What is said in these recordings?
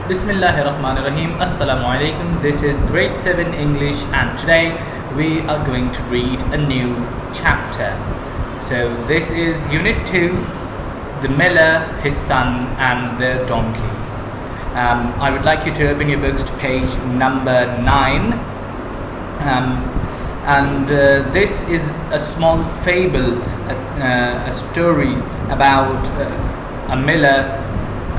Bismillahirrahmanirrahim. Assalamu alaikum. This is grade 7 English, and today we are going to read a new chapter. So this is Unit 2, The Miller, His Son and the Donkey. I would like you to open your books to page number 9. This is a small fable, a story about a miller,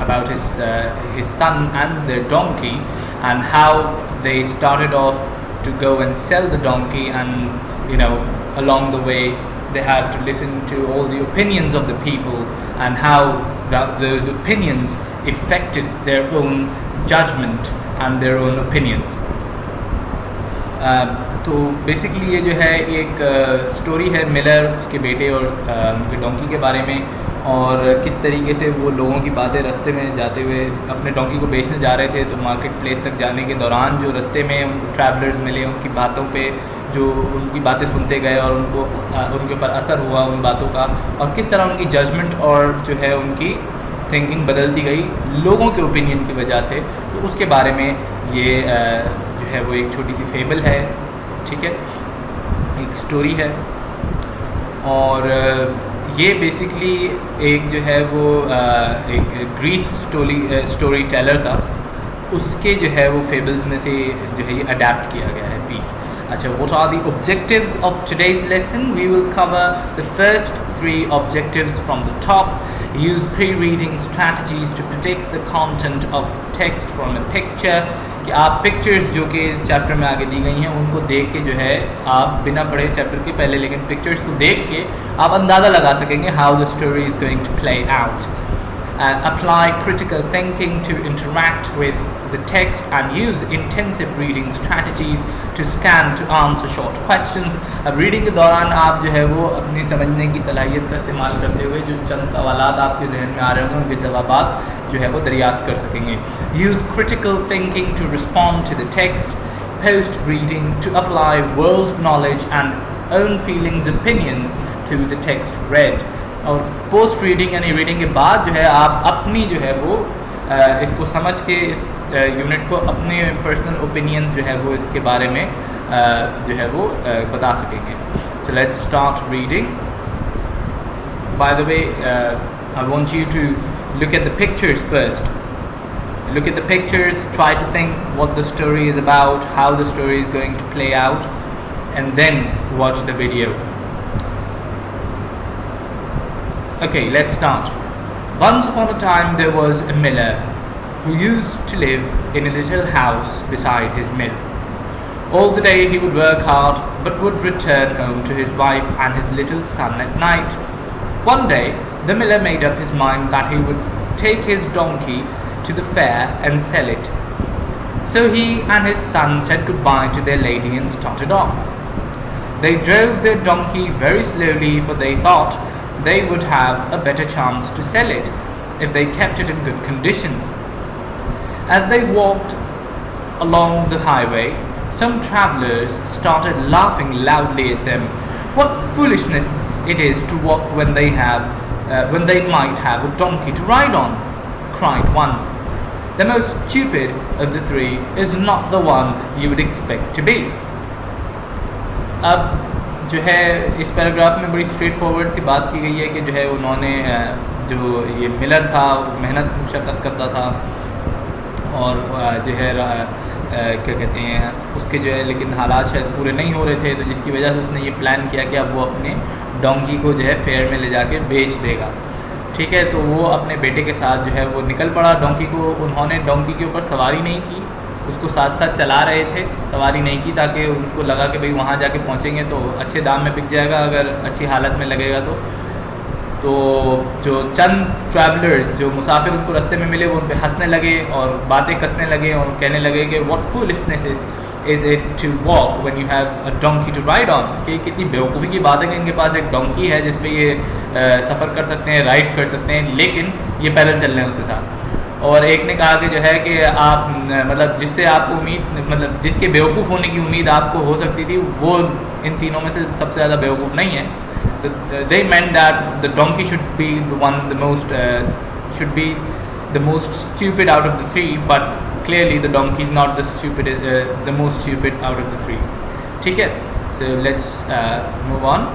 about his son and their donkey, and how they started off to go and sell the donkey, and along the way they had to listen to all the opinions of the people, and how those opinions affected their own judgment and their own opinions. तो basically ये जो है एक story है Miller, उसके बेटे और उनके डोंकी के बारे में, और किस तरीके से वो लोगों की बातें रास्ते में जाते हुए अपने डोंकी को बेचने जा रहे थे, तो मार्केट प्लेस तक जाने के दौरान जो रास्ते में उनको ट्रैवलर्स मिले, उनकी बातों पे जो उनकी बातें सुनते गए और उनके ऊपर असर हुआ उन बातों का, और किस तरह उनकी जजमेंट और जो है उनकी थिंकिंग बदलती गई लोगों के ओपिनियन की वजह से। तो उसके बारे में ये जो है वो एक छोटी सी फेबल है, ठीक है, एक स्टोरी है। और ये बेसिकली एक जो है वो एक ग्रीस स्टोरी टेलर था, उसके जो है वो फेबल्स में से जो है ये अडेप्ट किया गया है पीस। अच्छा, what are the objectives of today's lesson? We will cover the first 3 objectives from the top. Use pre-reading strategies to predict the content of text from a picture. कि आप पिक्चर्स जो कि chapter में आगे दी गई हैं उनको देख के जो है आप बिना पढ़े चैप्टर के पहले, लेकिन पिक्चर्स को देख के आप अंदाज़ा लगा सकेंगे how the story is going to play out. Apply critical thinking to interact with the text and use intensive reading strategies to scan to answer short questions. अब रीडिंग के दौरान आप जो है वो अपनी समझने की सलाहियत का इस्तेमाल करते हुए जो चंद सवालात आपके जहन में आ रहे होंगे उनके जवाबात जो है वो दरियाफ्त कर सकेंगे. Use critical thinking to respond to the text. Post reading to apply world knowledge and own feelings, opinions to the text read. और पोस्ट रीडिंग यानी रीडिंग के बाद जो है आप अपनी जो है वो इसको समझ के इस यूनिट को अपने पर्सनल ओपिनियंस जो है वो इसके बारे में जो है वो बता सकेंगे. So let's start reading. By the way, I want you to look at the pictures first. Look at the pictures, try to think what the story is about, how the story is going to play out, and then watch the video. Okay, let's start. Once upon a time there was a miller who used to live in a little house beside his mill. All the day he would work hard, but would return home to his wife and his little son at night. One day the miller made up his mind that he would take his donkey to the fair and sell it. So he and his son said goodbye to their lady and started off. They drove their donkey very slowly, for they thought they would have a better chance to sell it if they kept it in good condition. As they walked along the highway, some travellers started laughing loudly at them. What foolishness it is to walk when they might have a donkey to ride on, cried one. The most stupid of the 3 is not the one you would expect to be. अब जो है इस paragraph में बड़ी straight forward सी बात की गई है कि जो है उन्होंने जो ये मिलर था मेहनत मुशक्क़त करता था और जो है क्या कहते हैं उसके जो है लेकिन हालात शायद पूरे नहीं हो रहे थे, तो जिसकी वजह से उसने ये प्लान किया कि अब वो अपने डोंकी को जो है फेयर में ले जाके बेच देगा. ठीक है, तो वो अपने बेटे के साथ जो है वो निकल पड़ा. डोंकी को उन्होंने डोंकी के ऊपर सवारी नहीं की, उसको साथ साथ चला रहे थे, सवारी नहीं की, ताकि उनको लगा कि भाई वहाँ जाके पहुँचेंगे तो अच्छे दाम में बिक जाएगा अगर अच्छी हालत में लगेगा तो जो चंद ट्रैवलर्स जो मुसाफिर उनको रास्ते में मिले वो उन पर हंसने लगे और बातें कसने लगे और कहने लगे कि what foolishness is it to walk when you have a donkey to ride on. कि कितनी बेवकूफ़ी की बात है कि इनके पास एक डोंकी है जिस पे ये सफ़र कर सकते हैं, राइड कर सकते हैं, लेकिन ये पैदल चल रहे हैं उसके साथ. और एक ने कहा कि जो है कि आप मतलब जिससे आपको उम्मीद मतलब जिसके बेवकूफ़ होने की उम्मीद आपको हो सकती थी वो इन तीनों में से सबसे ज़्यादा बेवकूफ़ नहीं है. So they meant that the donkey should be the one, the most should be the most stupid out of the three, but clearly the donkey is not the most stupid out of the three. ठीक है, so let's move on.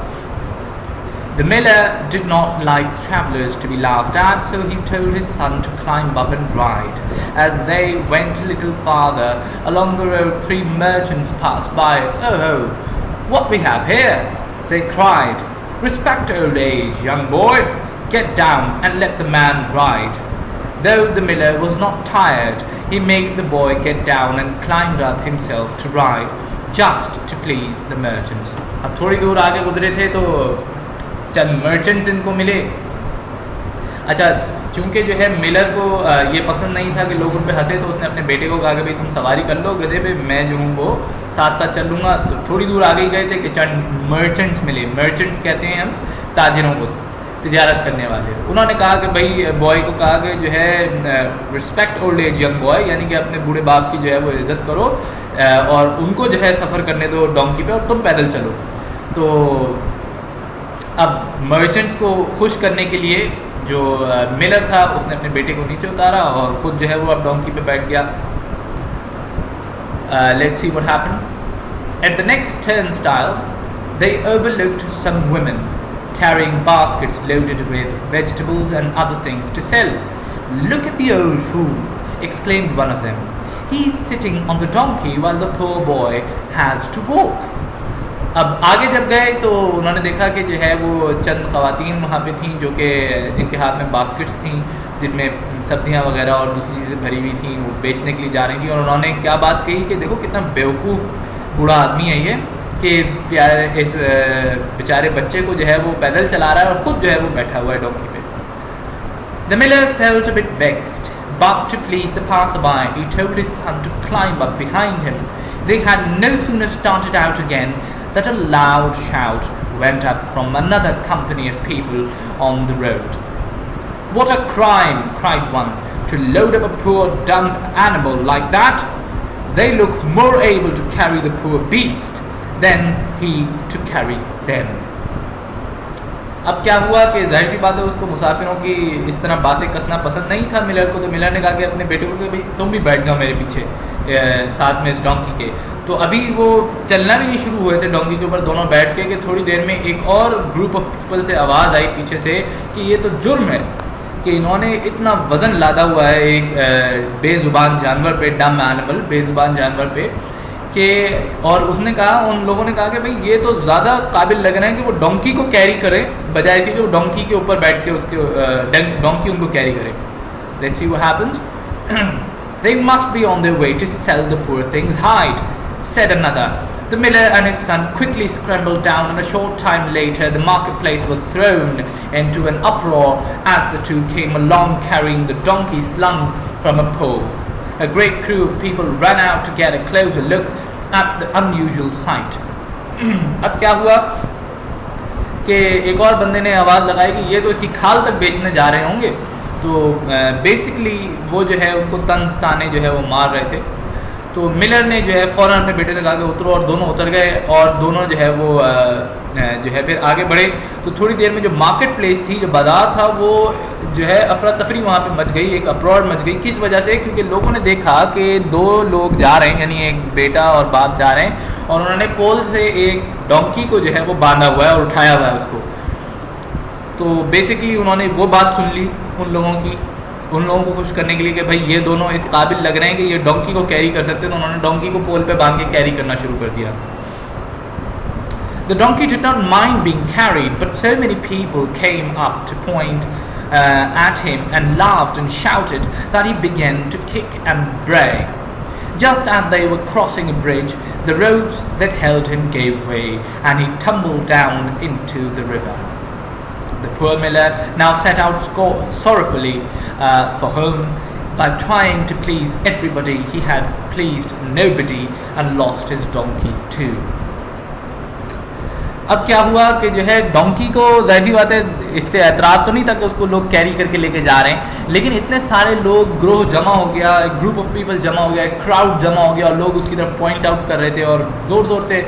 The miller did not like travellers to be laughed at, so he told his son to climb up and ride. As they went a little farther along the road, 3 merchants passed by. "Oh, what we have here!" they cried. "Respect old age, young boy. Get down and let the man ride." Though the miller was not tired, he made the boy get down and climbed up himself to ride, just to please the merchants. अब थोड़ी दूर आगे गुजरे थे तो चंद merchants इनको मिले. अच्छा, चूंकि जो है मिलर को ये पसंद नहीं था कि लोग उन पे हंसे, तो उसने अपने बेटे को कहा कि भाई तुम सवारी कर लो गधे पे, मैं जो हूँ वो साथ साथ चल लूँगा. तो थोड़ी दूर आगे ही गए थे कि चंद मर्चेंट्स मिले. मर्चेंट्स कहते हैं हम ताजिरों को, तिजारत करने वाले. उन्होंने कहा कि भाई बॉय को कहा कि जो है respect old age young boy, यानी कि अपने बूढ़े बाप की जो है वो इज़्ज़त करो और उनको जो है सफ़र करने दो डोंकी पे और तुम पैदल चलो. तो अब मर्चेंट्स को खुश करने के लिए जो मिलर था उसने अपने बेटे को नीचे उतारा और ख़ुद जो है वो अब डोंकी पे बैठ गया. Let's see what happened. At the next turnstile they overlooked some women carrying baskets loaded with vegetables and other things to sell. "Look at the old fool," exclaimed one of them. "He's sitting on the donkey while the poor boy has to walk." अब आगे जब गए तो उन्होंने देखा कि जो है वो चंद ख़वातीन वहाँ पे थीं जो कि जिनके हाथ में बास्केट्स थीं जिनमें सब्जियाँ वगैरह और दूसरी चीज़ें भरी हुई थी, वो बेचने के लिए जा रही थी. और उन्होंने क्या बात कही कि देखो कितना बेवकूफ़ बूढ़ा आदमी है ये कि प्यारे इस बेचारे बच्चे को जो है वो पैदल चला रहा है और ख़ुद जो है वो बैठा हुआ है डोंकी पे. The miller felt a bit vexed, but to please the passerby he told his son to climb up behind him. They had no sooner started out again that a loud shout went up from another company of people on the road. "What a crime," cried one, "to load up a poor dumb animal like that! They look more able to carry the poor beast than he to carry them." अब क्या हुआ कि जाहिर सी बात है उसको मुसाफिरों की इस तरह बातें कसना पसंद नहीं था मिलर को. तो मिलर ने कहा कि अपने बेटे को कि भाई तुम भी बैठ जाओ मेरे पीछे साथ में इस डोंकी के. तो अभी वो चलना भी नहीं शुरू हुए थे डोंकी के ऊपर दोनों बैठ के कि थोड़ी देर में एक और ग्रुप ऑफ पीपल से आवाज़ आई पीछे से कि ये तो जुर्म है कि इन्होंने इतना वज़न लादा हुआ है एक बेज़ुबान जानवर पे, डम एनिमल, बेज़ुबान जानवर पे कि. और उसने कहा, उन लोगों ने कहा कि भाई ये तो ज़्यादा काबिल लग रहा है कि वो डोंकी को कैरी करे बजाय इसके कि वो डोंकी के ऊपर बैठ के उसके डोंकी उनको कैरी करे. Let's see what happens. "They must be on their way to sell the poor thing's hide," said another. The miller and his son quickly scrambled down, and a short time later the marketplace was thrown into an uproar as the two came along carrying the donkey slung from a pole. A great crew of people ran out to get a closer look at the unusual sight. अब क्या हुआ कि एक और बंदे ने आवाज़ लगाई कि ये तो इसकी खाल तक बेचने जा रहे होंगे. तो बेसिकली वो जो है उनको तंज ताने जो है वो मार रहे थे. तो मिलर ने जो है फ़ौरन अपने बेटे से कहा कि उतरो, और दोनों उतर गए और दोनों जो है वो जो है फिर आगे बढ़े. तो थोड़ी देर में जो मार्केट प्लेस थी, जो बाज़ार था, वो जो है अफरा तफरी वहाँ पे मच गई, एक अप्रोर मच गई. किस वजह से? क्योंकि लोगों ने देखा कि 2 लोग जा रहे हैं, यानी एक बेटा और बाप जा रहे हैं, और उन्होंने पोल से एक डोंकी को जो है वो बांधा हुआ है और उठाया हुआ है उसको. तो बेसिकली उन्होंने वो बात सुन ली उन लोगों की, उन लोगों को खुश करने के लिए कि भाई ये दोनों इस काबिल लग रहे हैं कि ये डोंकी को कैरी कर सकते हैं. तो उन्होंने डोंकी को पोल पे बांध के कैरी करना शुरू कर दिया. The donkey did not mind being carried, but so many people came up to point at him and laughed and shouted that he began to kick and bray. Just as they were crossing a bridge, the ropes that held him gave way, and he tumbled down into the river. The poor miller now set out sorrowfully for home. By trying to please everybody, he had pleased nobody and lost his donkey too. अब क्या हुआ कि जो है donkey को, जाहिर बात है इससे एतराज़ तो नहीं था कि उसको लोग कैरी करके लेके जा रहे हैं, लेकिन इतने सारे लोग, ग्रोह जमा हो गया, एक ग्रुप ऑफ पीपल जमा हो गया, एक क्राउड जमा हो गया, और लोग उसकी तरफ पॉइंट आउट कर रहे थे और ज़ोर ज़ोर से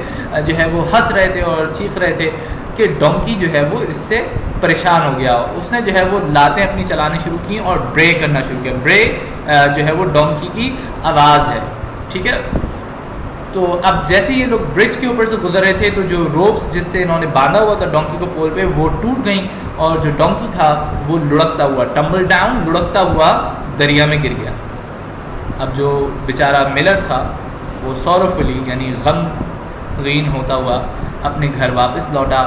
जो है वो हंस रहे थे और चीख रहे थे कि डोंकी जो है वो इससे परेशान हो गया, उसने जो है वो लातें अपनी चलानी शुरू की और ब्रे करना शुरू किया। ब्रे जो है वो डोंकी की आवाज़ है, ठीक है। तो अब जैसे ये लोग ब्रिज के ऊपर से गुजर रहे थे तो जो रोप्स जिससे इन्होंने बांधा हुआ था डोंकी को पोल पे वो टूट गई और जो डोंकी था वो लुढ़कता हुआ, टम्बल डाउन, लुढ़कता हुआ दरिया में गिर गया। अब जो बेचारा मिलर था वो सॉरोफुली यानी गमगीन होता हुआ अपने घर वापस लौटा।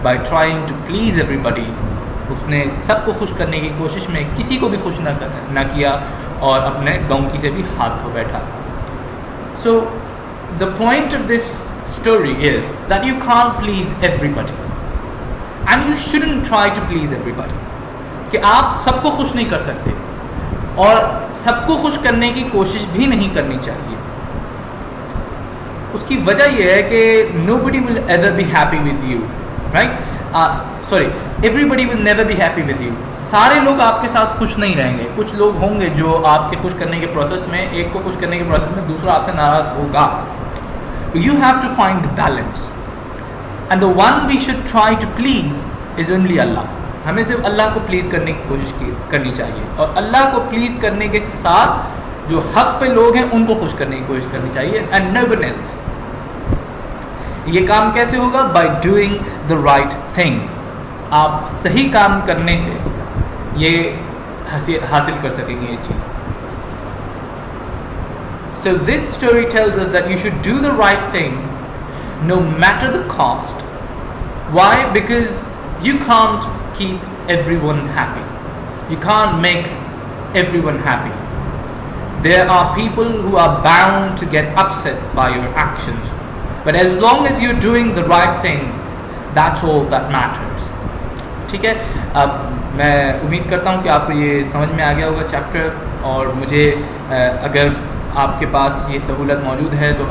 By trying to please everybody, उसने सबको खुश करने की कोशिश में किसी को भी खुश ना किया और अपने डोंकी से भी हाथ धो बैठा। So the point of this story is that you can't please everybody and you shouldn't try to please everybody, कि आप सबको खुश नहीं कर सकते और सबको खुश करने की कोशिश भी नहीं करनी चाहिए। उसकी वजह यह है कि nobody will ever be happy with you, right? Sorry, everybody will never be happy with you. सारे लोग आपके साथ खुश नहीं रहेंगे। कुछ लोग होंगे जो आपके खुश करने के प्रोसेस में, एक को खुश करने के प्रोसेस में दूसरा आपसे नाराज़ होगा। You have to find the balance, and the one we should try to please is only Allah. हमें सिर्फ अल्लाह को प्लीज़ करने की कोशिश करनी चाहिए और अल्लाह को प्लीज़ करने के साथ जो हक पे लोग हैं उनको खुश करने की कोशिश करनी चाहिए, एंड no one else. ये काम कैसे होगा? By doing the right thing. आप सही काम करने से ये हासिल कर सकेंगे ये चीज़। So this story tells us that you should do the right thing no matter the cost. Why? Because you can't keep everyone happy, you can't make everyone happy. There are people who are bound to get upset by your actions, but as long as you're doing the right thing, that's all that matters. ठीक है, अब मैं उम्मीद करता हूँ कि आपको ये समझ में आ गया होगा चैप्टर, और मुझे अगर आपके पास ये सहूलत मौजूद है तो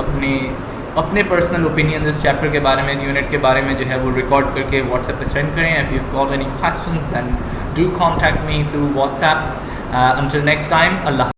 अपने पर्सनल ओपिनियन इस चैप्टर के बारे में, इस यूनिट के बारे में जो है वो रिकॉर्ड करके व्हाट्सएप पे सेंड करें। If you got any questions then do contact me through WhatsApp. Until next time, Allah